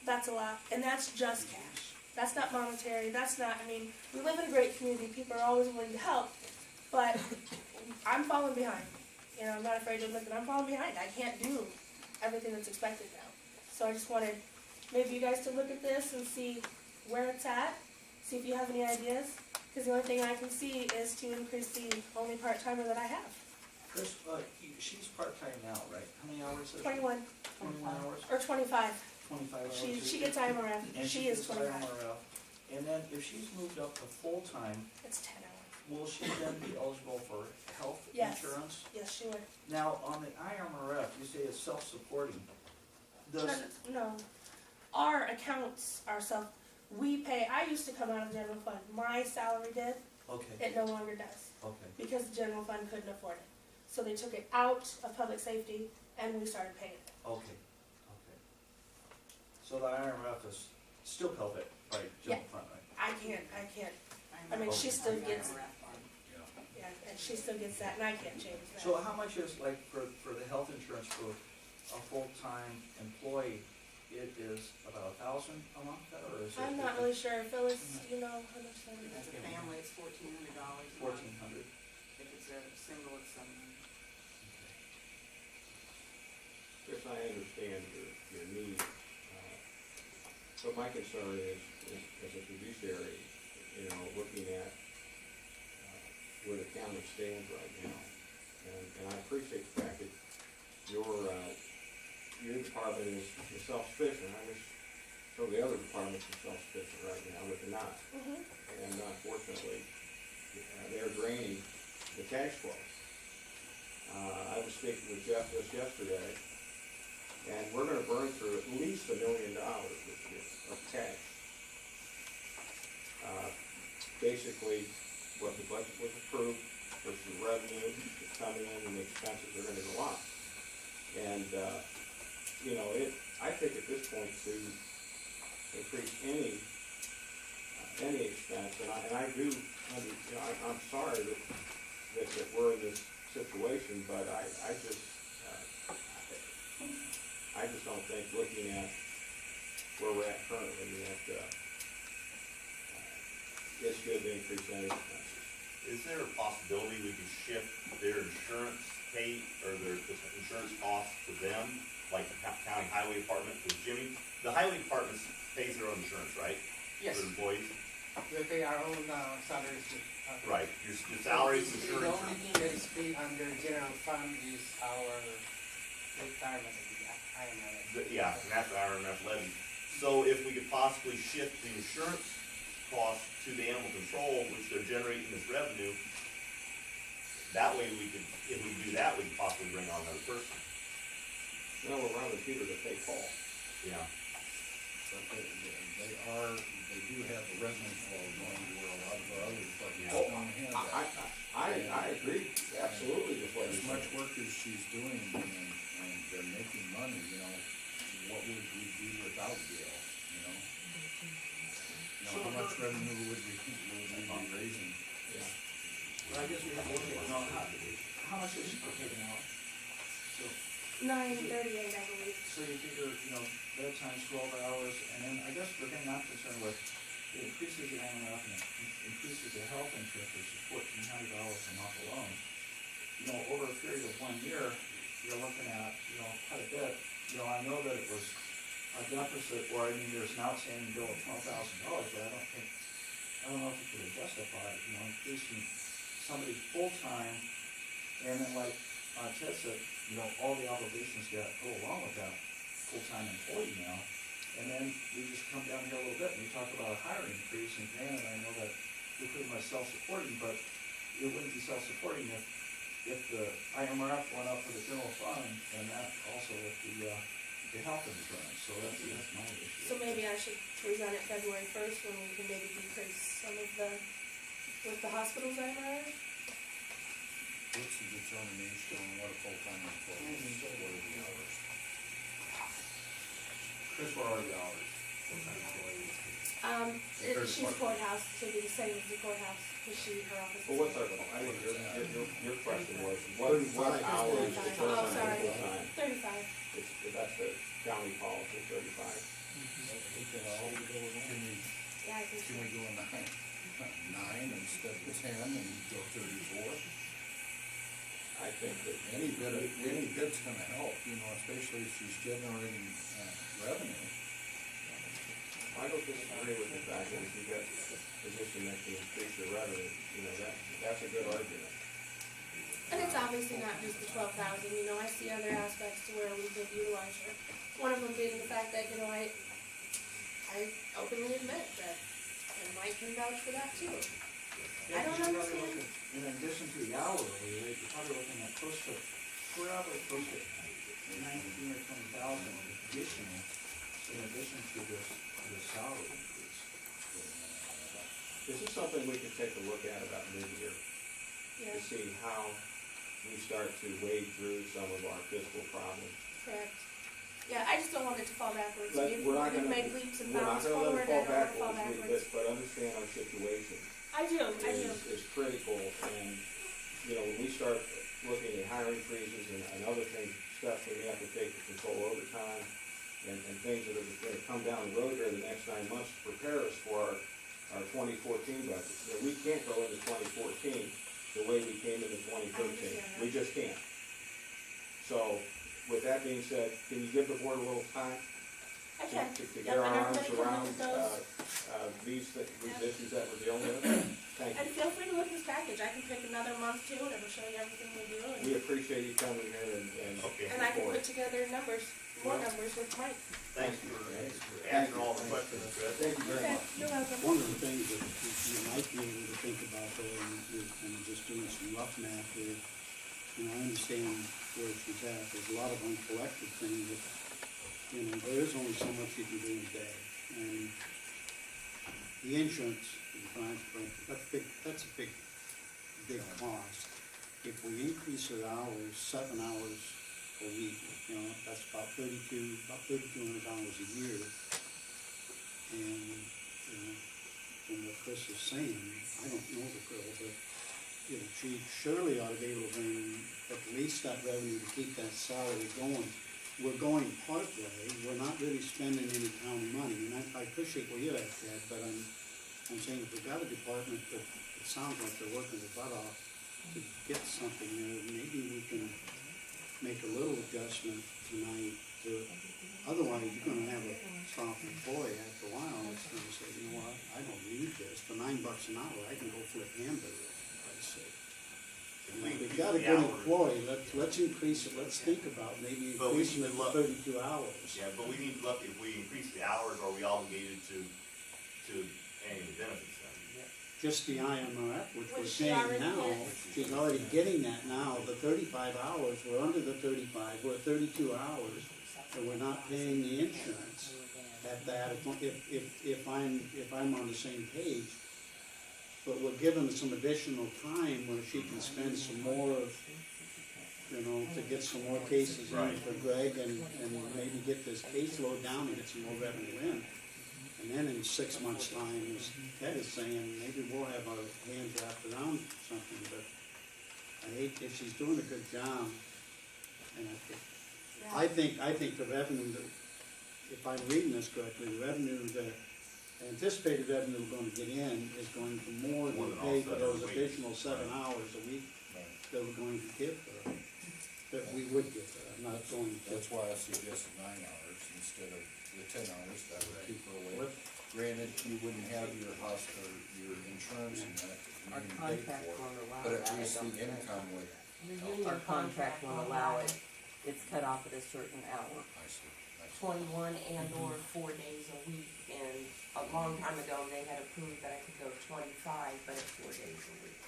That's a lot, and that's just cash. That's not monetary, that's not, I mean, we live in a great community, people are always willing to help, but I'm falling behind. You know, I'm not afraid to admit that I'm falling behind. I can't do everything that's expected now. So I just wanted maybe you guys to look at this and see where it's at, see if you have any ideas, because the only thing I can see is to increase the only part-timer that I have. Chris, she's part-time now, right? How many hours is she? 21. 21 hours? Or 25. 25 hours? She gets IMRF. And She is 25. IMRF. And then if she's moved up to full-time, It's 10 hours. will she then be eligible for health Yes. insurance? Yes, she would. Now, on the IMRF, you say it's self-supporting. No. Our accounts are we pay, I used to come out of the general fund. My salary did. Okay, It no longer does. okay. Because the general fund couldn't afford it. So they took it out of public safety and we started paying it. Okay, okay. So the IMRF is still covered by general fund, right? I can't, I mean, she still gets, yeah, and she still gets that and I can't change that. So how much is, like, for the health insurance for a full-time employee, it is about $1,000 a month, or is it? I'm not really sure. Phyllis, you know how much that If it's is? a family, it's $1,400 a month. 1,400. If it's a single, it's $700. Chris, I understand your need, but my concern is as a fiduciary, you know, looking at where the county stands right now. And I appreciate the fact that your department is self-sufficient. I wish some of the other departments are self-sufficient right now, but they're not. And unfortunately, they're draining the cash flow. I was speaking with Jeff just yesterday, and we're gonna burn through at least $1 million this year of cash. Basically, what the budget was approved versus the revenue that's coming in and the expenses are gonna go up. And, you know, I think at this point to increase any expense, and I do, you know, I'm sorry that we're in this situation, but I just don't think, looking at where we're at currently, that it's good to increase any expenses. Is there a possibility we could shift their insurance pay or their insurance costs to them, like the county highway department? Because Jimmy, the highway department pays their own insurance, right? Yes. For employees? We pay our own salaries. Right, your salaries, The insurance. only thing that is paid under general fund is our retirement, IMRF. Yeah, and that's the IRMF levy. So if we could possibly shift the insurance costs to the animal control, which they're generating this revenue, that way we could, if we do that, we could possibly bring on another person. No, we're running Peter to pay Paul. Yeah. But they do have the resident flow going where a lot of our other departments Oh, don't have that. I agree absolutely with what As you're much saying. work as she's doing and they're making money, you know, what would we do without Gail, you know? You know, how much revenue would we be raising? Yeah. Well, I guess we have to look at, how much is she taking out? So, $9.38, I believe. so you figure, you know, that times 12 hours, and then I guess the thing I'm concerned with, it increases the IMRF and it increases the health insurance, which is $1,400 a month alone. You know, over a period of 1 year, you're looking at, you know, quite a bit. You know, I know that it was a deficit, or I mean, there's an outstanding bill of $12,000, but I don't know if you could justify it, you know, increasing somebody full-time, and then like Ted said, you know, all the obligations that go along with that full-time employee now, and then we just come down here a little bit and we talk about a hiring increase, and granted, I know that we're pretty much self-supporting, but it wouldn't be self-supporting if the IMRF went up for the general fund, and that also with the health insurance, so that's my issue. So maybe I should present it February 1st when we can maybe decrease some of with the hospital's IMRF? What's the determination on what a full-time employee is, what are the hours? Chris, what are the hours? Full-time employee? She's courthouse, so it'd be the same as the courthouse, because her office. Well, what's our, I think your question was, what hours is the Oh, sorry. full time? 35. That's the county policy, 35. Yeah, I think can we go nine instead of 10 and go 34? I think that Any bid's gonna help, especially if she's generating, revenue. I don't disagree with the fact that if you get a position that can increase your revenue, that's a good argument. And it's obviously not just the 12,000, I see other aspects to where we could utilize her. One of them being the fact that, I openly admit that, and Mike can vouch for that too. I don't understand. In addition to the hourly rate, you're probably looking at close to 19 or 20,000 additional, in addition to this salary increase. This is something we could take a look at about mid-year, Yeah, to see how we start to wade through some of our fiscal problems. correct. Yeah, I just don't want it to fall backwards. We're not We gonna, make leaps and we're not bounds gonna let forward, it I fall don't want it to fall backwards, backwards. but understand our situation I do. is critical, and, when we start looking at hiring freezes and other things, steps that we have to take to control overtime, and things that are gonna come down the road here in the next 9 months to prepare us for our 2014 budget. We can't go into 2014 the way we came into 2013. We just can't. So, with that being said, can you give the board a little time I can. to get Yep, our and arms everybody can around look at those. these issues that we're dealing with? Thank And you. feel free to look at this package. I can pick another month too, and it'll show you everything we do. We appreciate you coming here and Okay. And I can report. put together more numbers with Mike. Thanks for answering all the questions, Chris. Thank you very Okay, much. you're welcome. One of the things that you might be able to think about though, and just doing some rough math here, I understand where she's at, there's a lot of uncollected things that, there is only so much you can do in a day. And the insurance, that's a big cost. If we increase her hours, 7 hours a week, that's about $3,200 a year. And, from what Chris is saying, I don't know the girl, but, she surely ought to be able to bring at least that revenue to keep that salary going. We're going part way, we're not really spending any county money, and I appreciate where you're at, Ted, but I'm saying if we've got a department that, it sounds like they're working their butt off to get something there, maybe we can make a little adjustment tonight to, otherwise you're gonna have a soft employee after a while that's gonna say, what, I don't need this, for $9 an hour, I can go flip hamburgers, for Christ's sake. We've got a good employee, let's increase it, let's think about maybe But we increasing need it to to look- 32 hours. Yeah, but we need to look, if we increase the hours, are we obligated to any of the benefits then? Just the IMRF, which we're Which she paying already now, gets. she's already getting that now, the 35 hours, we're under the 35, we're at 32 hours, and we're not paying the insurance at that, if I'm on the same page. But we're giving some additional time where she can spend some more of, to get some more cases in Right. for Greg and maybe get this caseload down and get some more revenue in. And then in 6 months' time, as Ted is saying, maybe we'll have our hands wrapped around something, but if she's doing a good job, and I think the revenue that, if I'm reading this correctly, the revenue that, anticipated revenue we're gonna get in is going to more More than than pay for offset those her wage. additional 7 hours a week Right. that we're going to give her, that we would give her, I'm not going to. That's why I suggested 9 hours instead of the 10 hours, that would keep her away. Granted, you wouldn't have your hospital, your insurance and that, Our you paid contract for, won't allow but at that, I least the don't think. income would, Your union Our contract won't allow it, it's cut off at a certain hour. I see. 21 and or 4 days a week, and a long time ago, they had approved that I could go 25, but it's 4 days a week.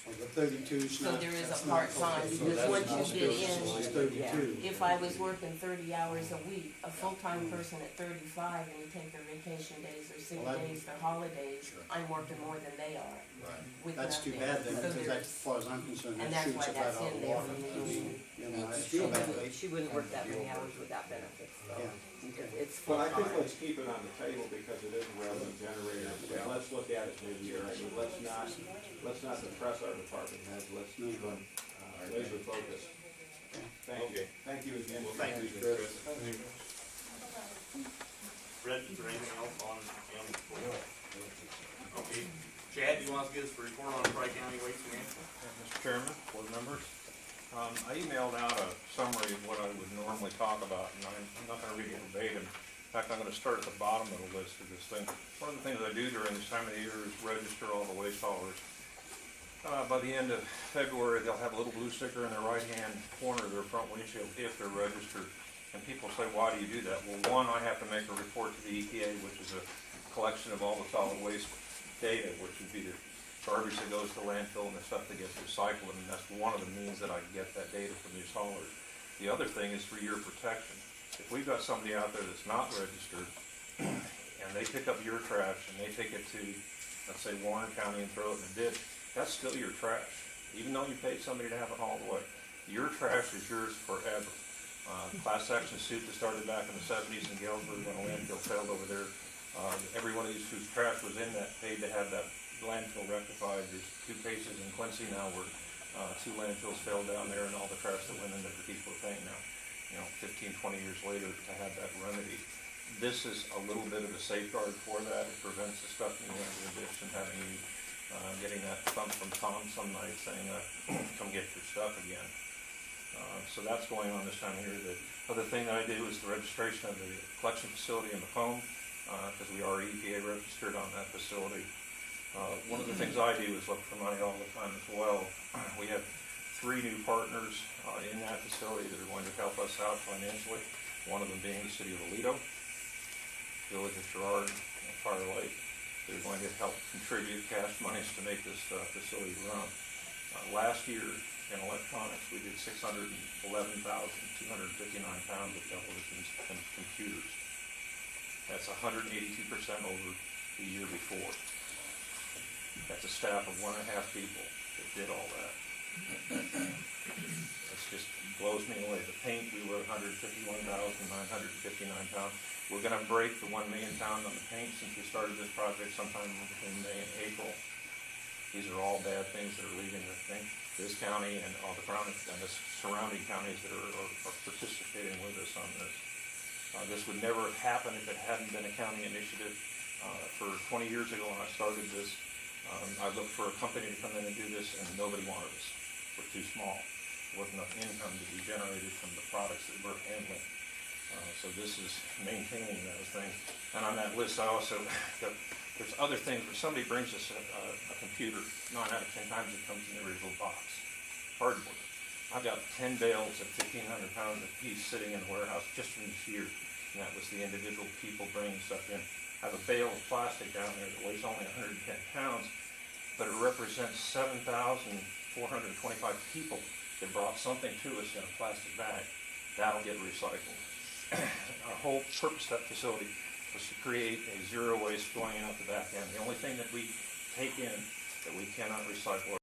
So the 32's So not. there is that's a not part-time, okay. because that's once not you get still- It's in, 32. if I was working 30 hours a week, a full-time person at 35, and you take their vacation days, their sick Well, that- days, their holidays, Sure. I'm working more than they are. Right. With That's too nothing. bad then, So because there's- as far as I'm concerned, And that that's shoots why it right that's out of in the there water. from the I mean, union. I That's feel true. that way. She wouldn't work that many hours without benefits, so Yeah, okay. it's Well, I think full-time. let's keep it on the table because it is a revenue generator, but let's look at it mid-year, I mean, let's not depress our department heads, let's keep them laser focused. Thank you, Okay. thank you again. Well, thank you, Chris. Fred, is there anything else on animal control? Okay, Chad, do you want to give us a report on Tri-County Waste Management? Mr. Chairman, board members, I emailed out a summary of what I would normally talk about, and I'm not going to read it verbatim. In fact, I'm going to start at the bottom of the list of this thing. One of the things I do during this time of the year is register all the waste haulers. By the end of February, they'll have a little blue sticker in their right-hand corner of their front windshield if they're registered. And people say, why do you do that? Well, one, I have to make a report to the EPA, which is a collection of all the solid waste data, which would be the garbage that goes to landfill and the stuff that gets recycled, and that's one of the means that I get that data from these haulers. The other thing is for your protection. If we've got somebody out there that's not registered, and they pick up your trash and they take it to, let's say, Warren County and throw it in a ditch, that's still your trash. Even though you paid somebody to have it hauled away, your trash is yours forever. Class action suit that started back in the 70s in Galesburg when a landfill failed over there. Every one of these whose trash was in that paid to have that landfill rectified. There's 2 cases in Quincy now where 2 landfills failed down there, and all the trash that went in there, the people are paying now, 15, 20 years later to have that remedy. This is a little bit of a safeguard for that. It prevents the stuff in the end of the ditch and having you getting that thump from Tom some night saying, come get your stuff again. So that's going on this time of year. The other thing that I did was the registration of the collection facility in Macomb, because we are EPA registered on that facility. One of the things I do is look for money all the time as well. We have 3 new partners in that facility that are going to help us out financially. One of them being the city of Aledo, Village of Sherrard, and Fire Lake. They're going to help contribute cash monies to make this facility run. Last year in electronics, we did 611,259 pounds of televisions and computers. That's 182% over the year before. That's a staff of 1.5 people that did all that. It just blows me away. The paint, we were 151,959 pounds. We're going to break the 1 million pound on the paint since we started this project sometime between May and April. These are all bad things that are leaving the thing. This county and all the surrounding counties that are participating with us on this. This would never have happened if it hadn't been a county initiative. For 20 years ago when I started this, I looked for a company to come in and do this, and nobody wanted us. We're too small. There wasn't enough income to be generated from the products that we're handling. So this is maintaining those things. And on that list, I also, there's other things. When somebody brings us a computer, 9 out of 10 times it comes in the original box, hardboard. I've got 10 bales of 1,500 pounds a piece sitting in the warehouse just from this year. And that was the individual people bringing stuff in. I have a bale of plastic down there that weighs only 110 pounds, but it represents 7,425 people that brought something to us in a plastic bag. That'll get recycled. Our whole purpose of that facility was to create a zero waste going out the back end. The only thing that we take in that we cannot recycle